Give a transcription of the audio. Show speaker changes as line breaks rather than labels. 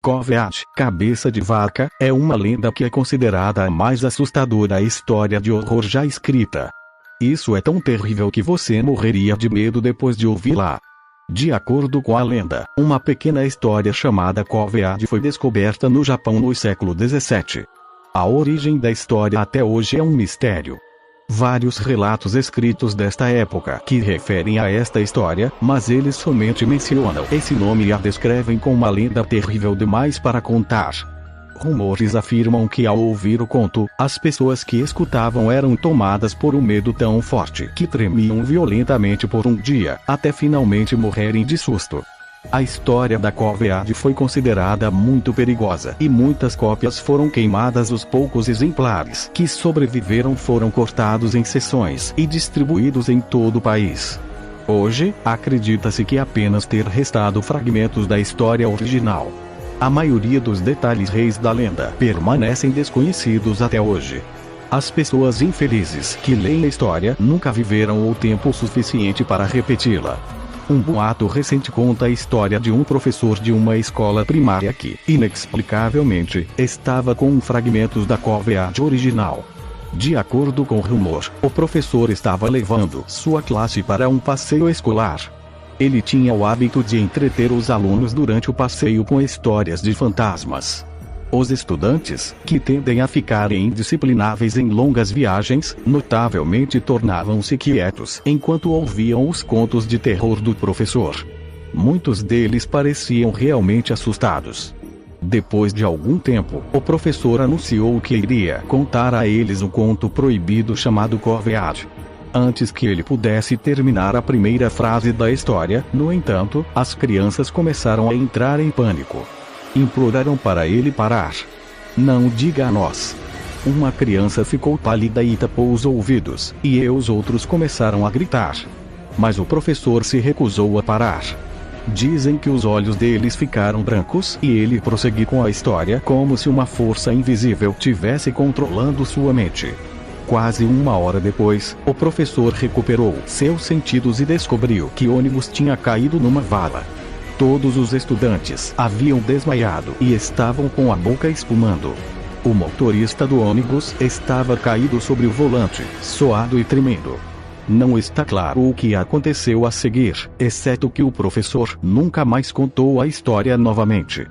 Covead, cabeça de vaca, é uma lenda que é considerada a mais assustadora história de horror já escrita. Isso é tão terrível que você morreria de medo depois de ouvi-la. De acordo com a lenda, uma pequena história chamada Covead foi descoberta no Japão no século XVII. A origem da história até hoje é um mistério. Vários relatos escritos desta época que referem a esta história, mas eles somente mencionam esse nome e a descrevem como uma lenda terrível demais para contar. Rumores afirmam que ao ouvir o conto, as pessoas que escutavam eram tomadas por um medo tão forte que tremiam violentamente por um dia, até finalmente morrerem de susto. A história da Covead foi considerada muito perigosa e muitas cópias foram queimadas. Os poucos exemplares que sobreviveram foram cortados em seções e distribuídos em todo o país. Hoje, acredita-se que apenas ter restado fragmentos da história original. A maioria dos detalhes reis da lenda permanecem desconhecidos até hoje. As pessoas infelizes que leem a história nunca viveram o tempo suficiente para repeti-la. Um boato recente conta a história de um professor de uma escola primária que, inexplicavelmente, estava com fragmentos da Covead original. De acordo com o rumor, o professor estava levando sua classe para um passeio escolar. Ele tinha o hábito de entreter os alunos durante o passeio com histórias de fantasmas. Os estudantes, que tendem a ficar indisciplináveis em longas viagens, notavelmente tornavam-se quietos enquanto ouviam os contos de terror do professor. Muitos deles pareciam realmente assustados. Depois de algum tempo, o professor anunciou que iria contar a eles um conto proibido chamado Covead. Antes que ele pudesse terminar a primeira frase da história, no entanto, as crianças começaram a entrar em pânico. Imploraram para ele parar. "Não diga a nós." Uma criança ficou pálida e tapou os ouvidos, e os outros começaram a gritar. Mas o professor se recusou a parar. Dizem que os olhos deles ficaram brancos e ele prosseguiu com a história como se uma força invisível tivesse controlando sua mente. Quase uma hora depois, o professor recuperou seus sentidos e descobriu que o ônibus tinha caído numa vala. Todos os estudantes haviam desmaiado e estavam com a boca espumando. O motorista do ônibus estava caído sobre o volante, suado e tremendo. Não está claro o que aconteceu a seguir, exceto que o professor nunca mais contou a história novamente.